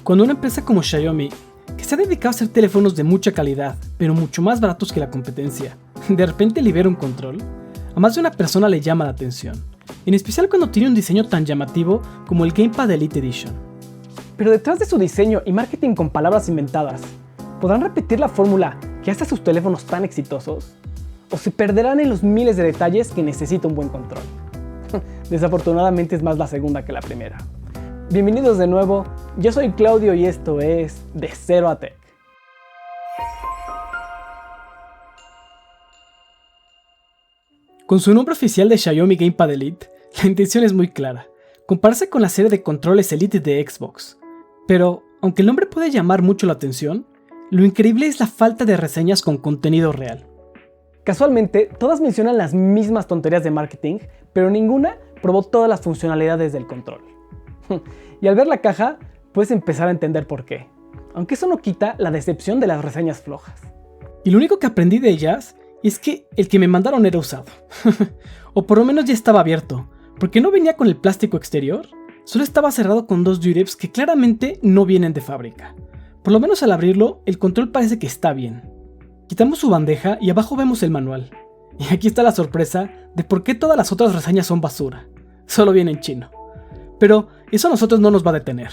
Cuando una empresa como Xiaomi, que se ha dedicado a hacer teléfonos de mucha calidad, pero mucho más baratos que la competencia, de repente libera un control, a más de una persona le llama la atención, en especial cuando tiene un diseño tan llamativo como el Gamepad Elite Edition. Pero detrás de su diseño y marketing con palabras inventadas, ¿podrán repetir la fórmula que hace a sus teléfonos tan exitosos? ¿O se perderán en los miles de detalles que necesita un buen control? Desafortunadamente es más la segunda que la primera. Bienvenidos de nuevo, yo soy Claudio y esto es De Cero a Tech. Con su nombre oficial de Xiaomi Gamepad Elite, la intención es muy clara, compararse con la serie de controles Elite de Xbox. Pero, aunque el nombre puede llamar mucho la atención, lo increíble es la falta de reseñas con contenido real. Casualmente, todas mencionan las mismas tonterías de marketing, pero ninguna probó todas las funcionalidades del control. Y al ver la caja, puedes empezar a entender por qué, aunque eso no quita la decepción de las reseñas flojas. Y lo único que aprendí de ellas es que el que me mandaron era usado, o por lo menos ya estaba abierto, porque no venía con el plástico exterior, solo estaba cerrado con dos Durex que claramente no vienen de fábrica. Por lo menos al abrirlo, el control parece que está bien. Quitamos su bandeja y abajo vemos el manual. Y aquí está la sorpresa de por qué todas las otras reseñas son basura. Solo viene en chino. Pero eso a nosotros no nos va a detener.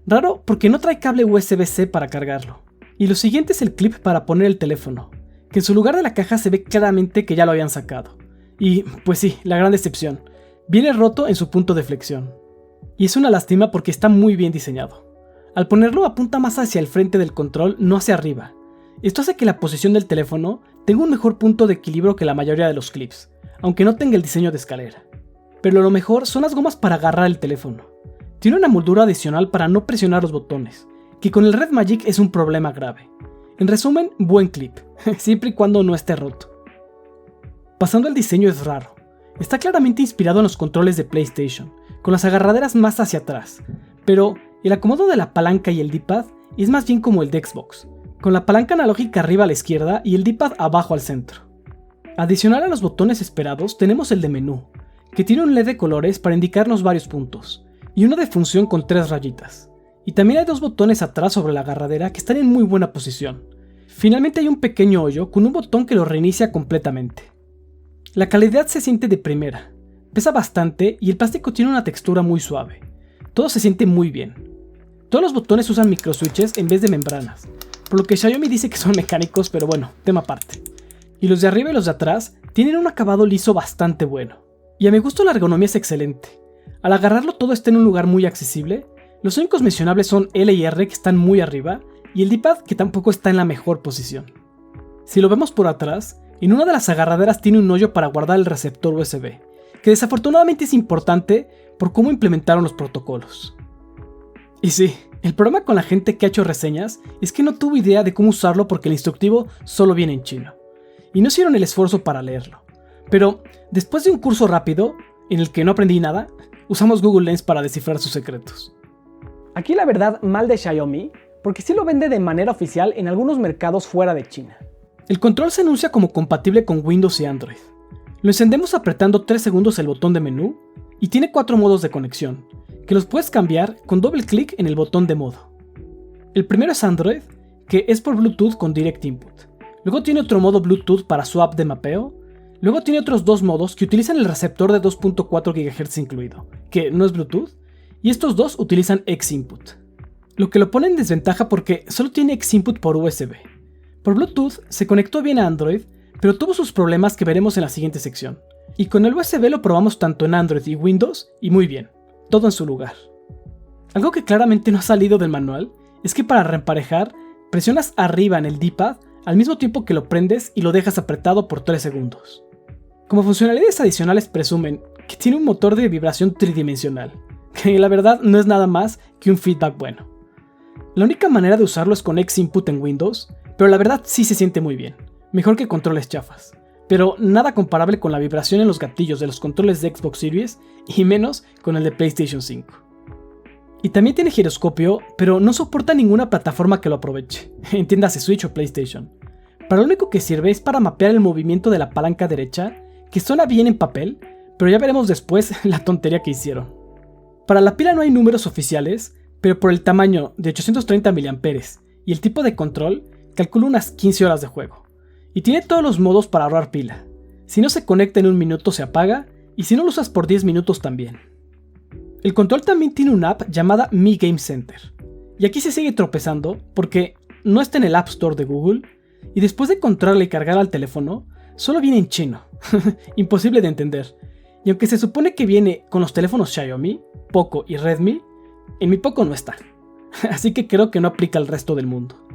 Raro porque no trae cable USB-C para cargarlo. Y lo siguiente es el clip para poner el teléfono, que en su lugar de la caja se ve claramente que ya lo habían sacado. Y pues sí, la gran decepción. Viene roto en su punto de flexión. Y es una lástima porque está muy bien diseñado. Al ponerlo apunta más hacia el frente del control, no hacia arriba. Esto hace que la posición del teléfono tenga un mejor punto de equilibrio que la mayoría de los clips, aunque no tenga el diseño de escalera. Pero lo mejor son las gomas para agarrar el teléfono. Tiene una moldura adicional para no presionar los botones, que con el Red Magic es un problema grave. En resumen, buen clip, siempre y cuando no esté roto. Pasando al diseño es raro. Está claramente inspirado en los controles de PlayStation, con las agarraderas más hacia atrás, pero el acomodo de la palanca y el D-pad es más bien como el de Xbox, con la palanca analógica arriba a la izquierda y el D-pad abajo al centro. Adicional a los botones esperados tenemos el de menú, que tiene un LED de colores para indicarnos varios puntos, y uno de función con 3 rayitas. Y también hay 2 botones atrás sobre la agarradera que están en muy buena posición. Finalmente hay un pequeño hoyo con un botón que lo reinicia completamente. La calidad se siente de primera, pesa bastante y el plástico tiene una textura muy suave. Todo se siente muy bien. Todos los botones usan microswitches en vez de membranas, por lo que Xiaomi dice que son mecánicos, pero bueno, tema aparte. Y los de arriba y los de atrás tienen un acabado liso bastante bueno. Y a mi gusto la ergonomía es excelente. Al agarrarlo todo está en un lugar muy accesible. Los únicos mencionables son L y R que están muy arriba y el D-pad que tampoco está en la mejor posición. Si lo vemos por atrás, en una de las agarraderas tiene un hoyo para guardar el receptor USB, que desafortunadamente es importante por cómo implementaron los protocolos. Y sí, el problema con la gente que ha hecho reseñas es que no tuvo idea de cómo usarlo porque el instructivo solo viene en chino, y no hicieron el esfuerzo para leerlo. Pero después de un curso rápido, en el que no aprendí nada, usamos Google Lens para descifrar sus secretos. Aquí la verdad mal de Xiaomi, porque sí lo vende de manera oficial en algunos mercados fuera de China. El control se anuncia como compatible con Windows y Android. Lo encendemos apretando 3 segundos el botón de menú y tiene 4 modos de conexión, que los puedes cambiar con doble clic en el botón de modo. El primero es Android, que es por Bluetooth con Direct Input. Luego tiene otro modo Bluetooth para swap de mapeo. Luego tiene otros 2 modos que utilizan el receptor de 2.4 GHz incluido, que no es Bluetooth, y estos 2 utilizan X-Input. Lo que lo pone en desventaja porque solo tiene X-Input por USB. Por Bluetooth se conectó bien a Android, pero tuvo sus problemas que veremos en la siguiente sección. Y con el USB lo probamos tanto en Android y Windows, y muy bien, todo en su lugar. Algo que claramente no ha salido del manual es que para reemparejar, presionas arriba en el D-pad al mismo tiempo que lo prendes y lo dejas apretado por 3 segundos. Como funcionalidades adicionales presumen que tiene un motor de vibración tridimensional, que la verdad no es nada más que un feedback bueno. La única manera de usarlo es con X-Input en Windows, pero la verdad sí se siente muy bien, mejor que controles chafas, pero nada comparable con la vibración en los gatillos de los controles de Xbox Series y menos con el de PlayStation 5. Y también tiene giroscopio, pero no soporta ninguna plataforma que lo aproveche, entiéndase Switch o PlayStation. Para lo único que sirve es para mapear el movimiento de la palanca derecha, que suena bien en papel, pero ya veremos después la tontería que hicieron. Para la pila no hay números oficiales, pero por el tamaño de 830 mAh y el tipo de control, calculo unas 15 horas de juego. Y tiene todos los modos para ahorrar pila. Si no se conecta en un minuto se apaga, y si no lo usas por 10 minutos también. El control también tiene una app llamada Mi Game Center. Y aquí se sigue tropezando porque no está en el App Store de Google, y después de encontrarla y cargarla al teléfono, solo viene en chino. Imposible de entender. Y aunque se supone que viene con los teléfonos Xiaomi, Poco y Redmi, en mi Poco no está. Así que creo que no aplica al resto del mundo.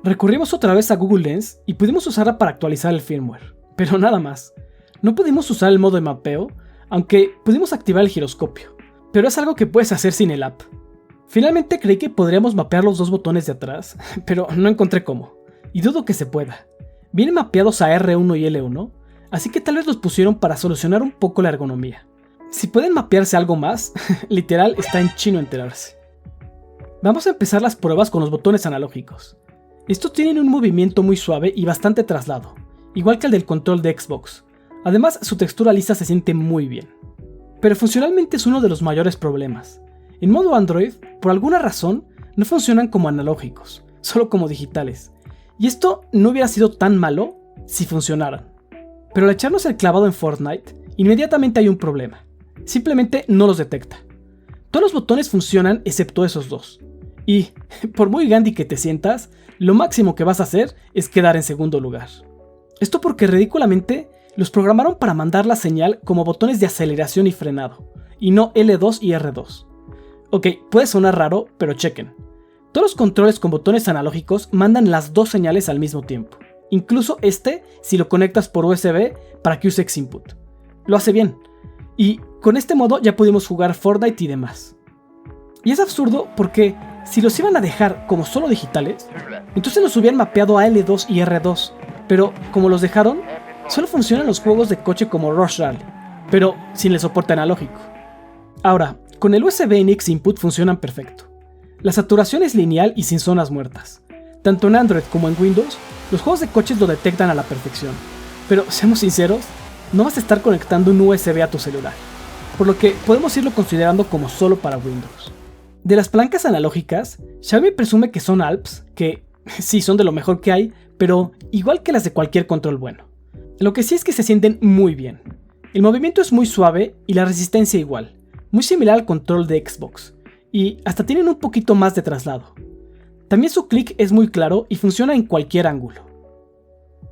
Recurrimos otra vez a Google Lens y pudimos usarla para actualizar el firmware, pero nada más. No pudimos usar el modo de mapeo, aunque pudimos activar el giroscopio, pero es algo que puedes hacer sin el app. Finalmente creí que podríamos mapear los dos botones de atrás, pero no encontré cómo, y dudo que se pueda. Vienen mapeados a R1 y L1, así que tal vez los pusieron para solucionar un poco la ergonomía. Si pueden mapearse algo más, literal está en chino enterarse. Vamos a empezar las pruebas con los botones analógicos. Estos tienen un movimiento muy suave y bastante traslado, igual que el del control de Xbox. Además, su textura lisa se siente muy bien. Pero funcionalmente es uno de los mayores problemas. En modo Android, por alguna razón, no funcionan como analógicos, solo como digitales. Y esto no hubiera sido tan malo si funcionaran. Pero al echarnos el clavado en Fortnite, inmediatamente hay un problema. Simplemente no los detecta. Todos los botones funcionan excepto esos dos. Y, por muy Gandhi que te sientas, lo máximo que vas a hacer es quedar en segundo lugar. Esto porque ridículamente los programaron para mandar la señal como botones de aceleración y frenado, y no L2 y R2. Ok, puede sonar raro, pero chequen. Todos los controles con botones analógicos mandan las dos señales al mismo tiempo. Incluso si lo conectas por USB para que use Xinput. Lo hace bien. Y con este modo ya pudimos jugar Fortnite y demás. Y es absurdo porque si los iban a dejar como solo digitales, entonces los hubieran mapeado a L2 y R2. Pero como los dejaron, solo funcionan los juegos de coche como Rush Rally, pero sin el soporte analógico. Ahora, con el USB en Xinput funcionan perfecto. La saturación es lineal y sin zonas muertas. Tanto en Android como en Windows, los juegos de coches lo detectan a la perfección. Pero seamos sinceros, no vas a estar conectando un USB a tu celular, por lo que podemos irlo considerando como solo para Windows. De las palancas analógicas, Xiaomi presume que son Alps, que sí son de lo mejor que hay, pero igual que las de cualquier control bueno. Lo que sí es que se sienten muy bien. El movimiento es muy suave y la resistencia igual, muy similar al control de Xbox, y hasta tienen un poquito más de traslado. También su clic es muy claro y funciona en cualquier ángulo.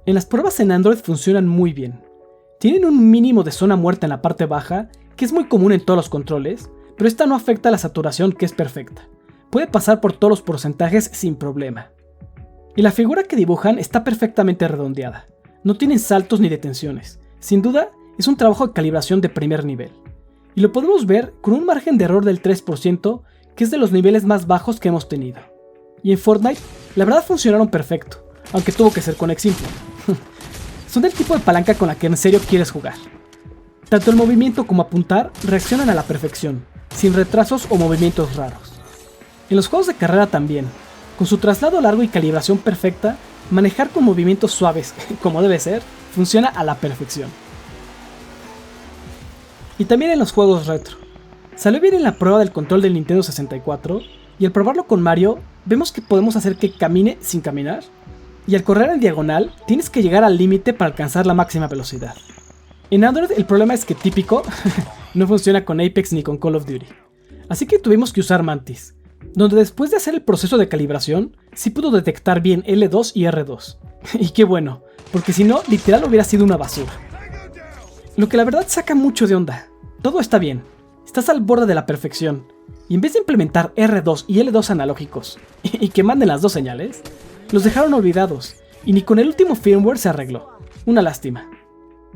En las pruebas en Android funcionan muy bien. Tienen un mínimo de zona muerta en la parte baja, que es muy común en todos los controles, pero esta no afecta a la saturación, que es perfecta. Puede pasar por todos los porcentajes sin problema. Y la figura que dibujan está perfectamente redondeada. No tienen saltos ni detenciones. Sin duda, es un trabajo de calibración de primer nivel. Y lo podemos ver con un margen de error del 3%, que es de los niveles más bajos que hemos tenido. Y en Fortnite, la verdad funcionaron perfecto, aunque tuvo que ser con Xinput. Son del tipo de palanca con la que en serio quieres jugar. Tanto el movimiento como apuntar reaccionan a la perfección, sin retrasos o movimientos raros. En los juegos de carrera también, con su traslado largo y calibración perfecta, manejar con movimientos suaves, como debe ser, funciona a la perfección. Y también en los juegos retro. Salió bien en la prueba del control del Nintendo 64, y al probarlo con Mario, vemos que podemos hacer que camine sin caminar, y al correr en diagonal, tienes que llegar al límite para alcanzar la máxima velocidad. En Android el problema es que típico, no funciona con Apex ni con Call of Duty. Así que tuvimos que usar Mantis, donde después de hacer el proceso de calibración, sí pudo detectar bien L2 y R2. Y qué bueno, porque si no, literal hubiera sido una basura. Lo que la verdad saca mucho de onda. Todo está bien, estás al borde de la perfección, y en vez de implementar R2 y L2 analógicos, y que manden las dos señales, los dejaron olvidados, y ni con el último firmware se arregló. Una lástima.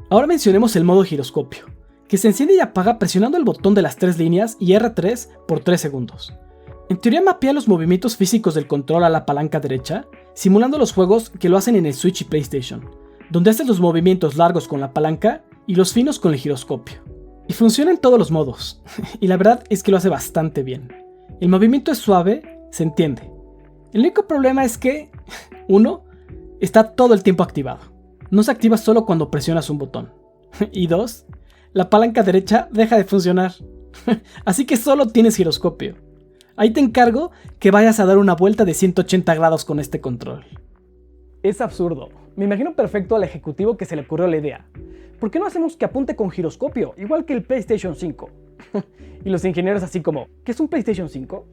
Ahora mencionemos el modo giroscopio, que se enciende y apaga presionando el botón de las 3 líneas y R3 por 3 segundos. En teoría mapea los movimientos físicos del control a la palanca derecha, simulando los juegos que lo hacen en el Switch y PlayStation, donde haces los movimientos largos con la palanca y los finos con el giroscopio. Y funciona en todos los modos, y la verdad es que lo hace bastante bien. El movimiento es suave, se entiende. El único problema es que, 1, está todo el tiempo activado. No se activa solo cuando presionas un botón. Y 2, la palanca derecha deja de funcionar. Así que solo tienes giroscopio. Ahí te encargo que vayas a dar una vuelta de 180 grados con este control. Es absurdo. Me imagino perfecto al ejecutivo que se le ocurrió la idea. ¿Por qué no hacemos que apunte con giroscopio, igual que el PlayStation 5? Y los ingenieros así como, ¿qué es un PlayStation 5?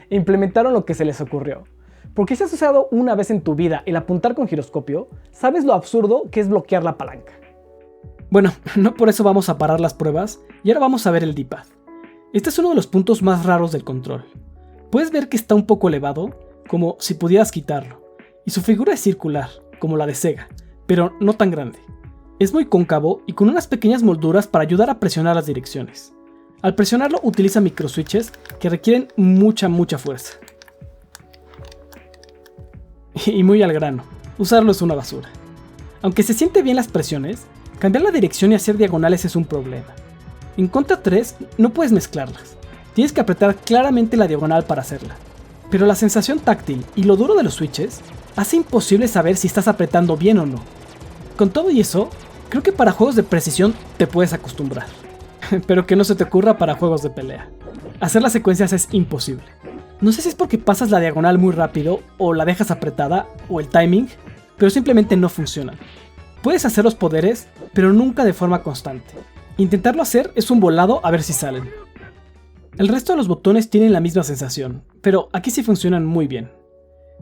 E implementaron lo que se les ocurrió. Porque si has usado una vez en tu vida el apuntar con giroscopio, sabes lo absurdo que es bloquear la palanca. Bueno, no por eso vamos a parar las pruebas y ahora vamos a ver el D-pad. Este es uno de los puntos más raros del control. Puedes ver que está un poco elevado, como si pudieras quitarlo, y su figura es circular, como la de Sega, pero no tan grande. Es muy cóncavo y con unas pequeñas molduras para ayudar a presionar las direcciones. Al presionarlo utiliza microswitches que requieren mucha fuerza. Y muy al grano, usarlo es una basura. Aunque se siente bien las presiones, cambiar la dirección y hacer diagonales es un problema. En Contra 3 no puedes mezclarlas, tienes que apretar claramente la diagonal para hacerla. Pero la sensación táctil y lo duro de los switches hace imposible saber si estás apretando bien o no. Con todo y eso, creo que para juegos de precisión te puedes acostumbrar. Pero que no se te ocurra para juegos de pelea. Hacer las secuencias es imposible. No sé si es porque pasas la diagonal muy rápido, o la dejas apretada, o el timing, pero simplemente no funcionan. Puedes hacer los poderes, pero nunca de forma constante. Intentarlo hacer es un volado a ver si salen. El resto de los botones tienen la misma sensación, pero aquí sí funcionan muy bien.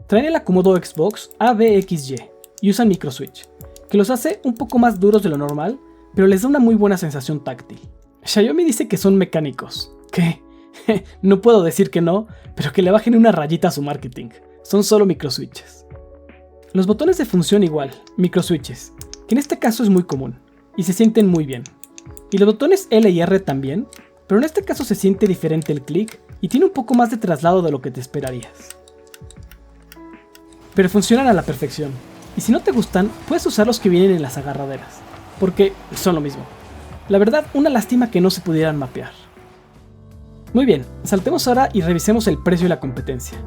Traen el acomodo Xbox ABXY y usan microswitch, que los hace un poco más duros de lo normal, pero les da una muy buena sensación táctil. Xiaomi dice que son mecánicos. ¿Qué? No puedo decir que no, pero que le bajen una rayita a su marketing. Son solo microswitches. Los botones de función igual, microswitches, que en este caso es muy común, y se sienten muy bien. Y los botones L y R también, pero en este caso se siente diferente el clic y tiene un poco más de traslado de lo que te esperarías. Pero funcionan a la perfección, y si no te gustan, puedes usar los que vienen en las agarraderas, porque son lo mismo. La verdad, una lástima que no se pudieran mapear. Muy bien, saltemos ahora y revisemos el precio y la competencia.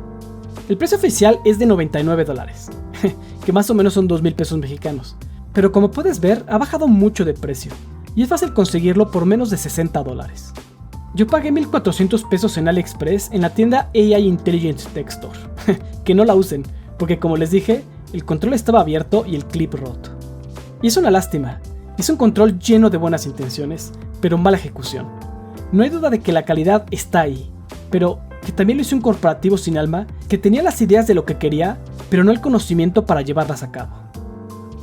El precio oficial es de $99, que más o menos son 2,000 pesos mexicanos, pero como puedes ver ha bajado mucho de precio, y es fácil conseguirlo por menos de $60. Yo pagué 1,400 pesos en AliExpress en la tienda AI Intelligent Tech Store, que no la usen, porque como les dije, el control estaba abierto y el clip roto. Y es una lástima, es un control lleno de buenas intenciones, pero mala ejecución. No hay duda de que la calidad está ahí, pero que también lo hizo un corporativo sin alma que tenía las ideas de lo que quería, pero no el conocimiento para llevarlas a cabo.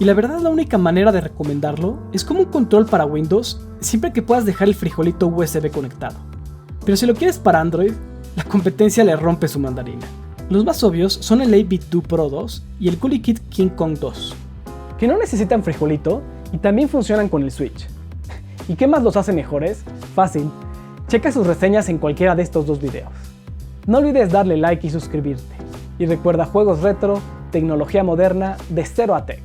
Y la verdad la única manera de recomendarlo es como un control para Windows, siempre que puedas dejar el frijolito USB conectado. Pero si lo quieres para Android, la competencia le rompe su mandarina. Los más obvios son el 8-Bit Do Pro 2 y el CooLiKit King Kong 2, Que no necesitan frijolito y también funcionan con el Switch. ¿Y qué más los hace mejores? Fácil, checa sus reseñas en cualquiera de estos dos videos. No olvides darle like y suscribirte. Y recuerda, juegos retro, tecnología moderna, de cero a tech.